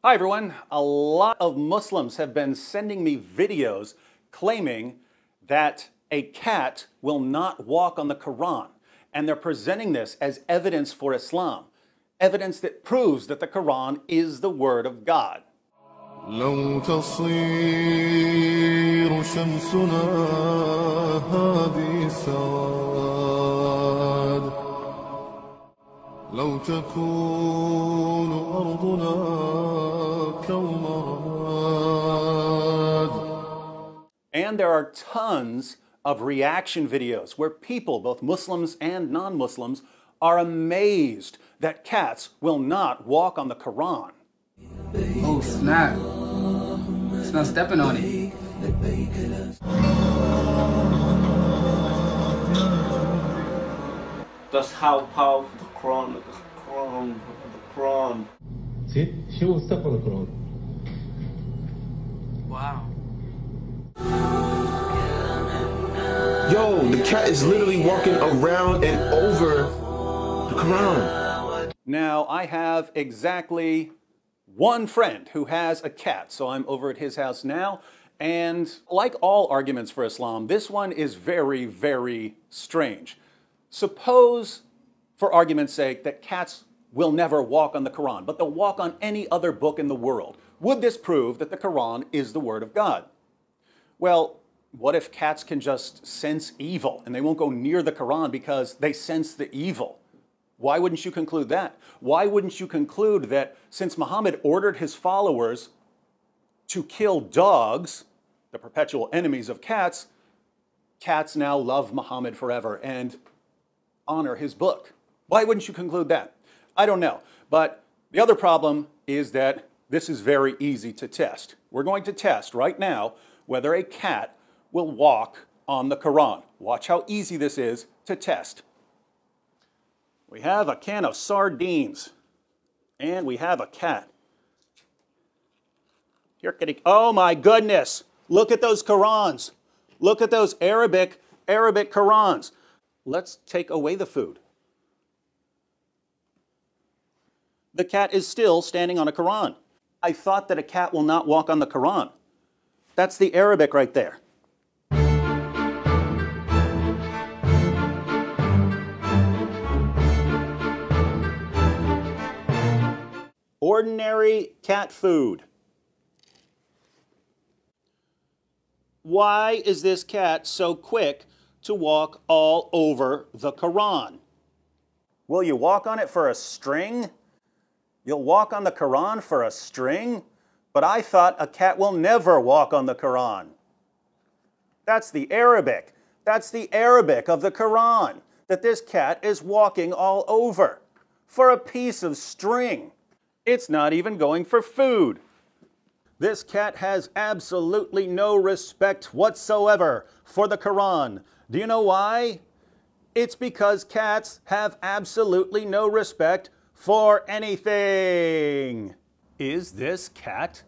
Hi everyone. A lot of Muslims have been sending me videos claiming that a cat will not walk on the Quran, and they're presenting this as evidence for Islam, evidence that proves that the Quran is the word of God. لو تصير شمسنا هذه السواد لو تكون أرضنا كالمراد. And there are tons of reaction videos where people, both Muslims and non-Muslims, are amazed that cats will not walk on the Quran. Oh snap. Smell stepping on it. That's how powerful the Quran. See, she will step on the Quran. Wow. Yo, the cat is literally walking around and over the Quran. Now, I have exactly one friend who has a cat, so I'm over at his house now, and like all arguments for Islam, this one is very, very strange. Suppose, for argument's sake, that cats will never walk on the Quran, but they'll walk on any other book in the world. Would this prove that the Quran is the word of God? Well, what if cats can just sense evil and they won't go near the Quran because they sense the evil? Why wouldn't you conclude that? Why wouldn't you conclude that since Muhammad ordered his followers to kill dogs, the perpetual enemies of cats, cats now love Muhammad forever and honor his book? Why wouldn't you conclude that? I don't know. But the other problem is that this is very easy to test. We're going to test right now whether a cat will walk on the Quran. Watch how easy this is to test. We have a can of sardines, and we have a cat. Here, kitty. Oh my goodness! Look at those Qurans. Look at those Arabic Qurans. Let's take away the food. The cat is still standing on a Quran. I thought that a cat will not walk on the Quran. That's the Arabic right there. Ordinary cat food. Why is this cat so quick to walk all over the Quran? Will you walk on it for a string? You'll walk on the Quran for a string? But I thought a cat will never walk on the Quran. That's the Arabic. That's the Arabic of the Quran that this cat is walking all over for a piece of string. It's not even going for food. This cat has absolutely no respect whatsoever for the Quran. Do you know why? It's because cats have absolutely no respect for anything. Is this cat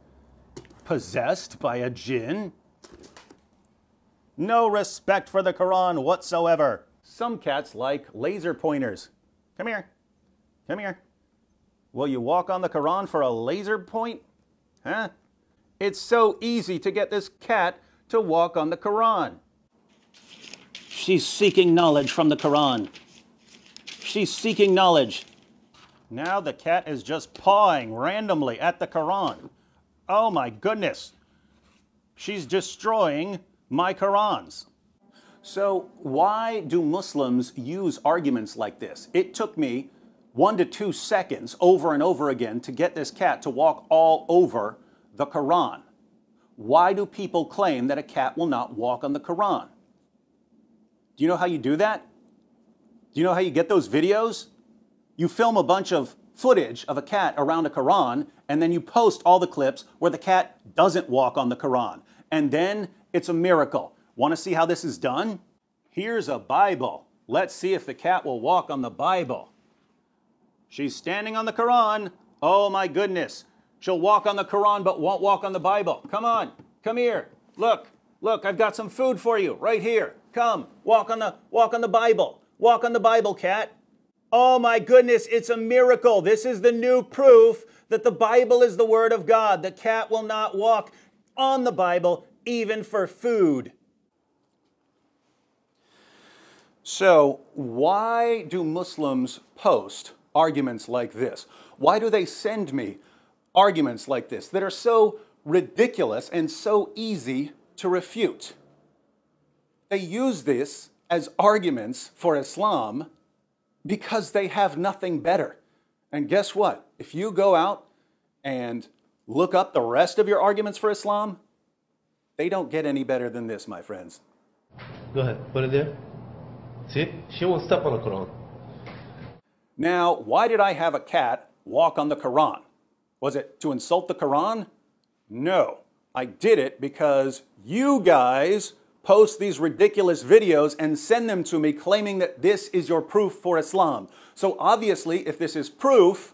possessed by a jinn? No respect for the Quran whatsoever. Some cats like laser pointers. Come here. Come here. Will you walk on the Quran for a laser point? Huh? It's so easy to get this cat to walk on the Quran. She's seeking knowledge from the Quran. She's seeking knowledge. Now the cat is just pawing randomly at the Quran. Oh my goodness. She's destroying my Qurans. So why do Muslims use arguments like this? It took me 1 to 2 seconds over and over again to get this cat to walk all over the Quran. Why do people claim that a cat will not walk on the Quran? Do you know how you do that? Do you know how you get those videos? You film a bunch of footage of a cat around a Quran, and then you post all the clips where the cat doesn't walk on the Quran. And then it's a miracle. Want to see how this is done? Here's a Bible. Let's see if the cat will walk on the Bible. She's standing on the Quran. Oh my goodness. She'll walk on the Quran but won't walk on the Bible. Come on. Come here. Look. Look, I've got some food for you right here. Come. Walk on the Bible. Walk on the Bible, cat. Oh my goodness, it's a miracle. This is the new proof that the Bible is the Word of God. The cat will not walk on the Bible, even for food. So, why do Muslims post arguments like this? Why do they send me arguments like this that are so ridiculous and so easy to refute? They use this as arguments for Islam because they have nothing better. And guess what? If you go out and look up the rest of your arguments for Islam, they don't get any better than this, my friends. Go ahead, put it there. See? She won't step on the Quran. Now, why did I have a cat walk on the Quran? Was it to insult the Quran? No. I did it because you guys post these ridiculous videos and send them to me claiming that this is your proof for Islam. So obviously, if this is proof,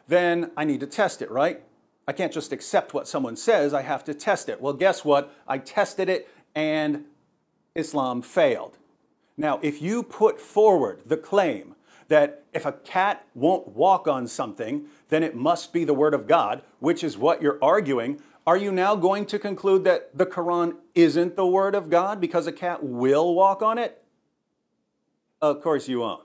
then I need to test it, right? I can't just accept what someone says, I have to test it. Well, guess what? I tested it and Islam failed. Now, if you put forward the claim that if a cat won't walk on something, then it must be the Word of God, which is what you're arguing, are you now going to conclude that the Quran isn't the Word of God because a cat will walk on it? Of course you won't.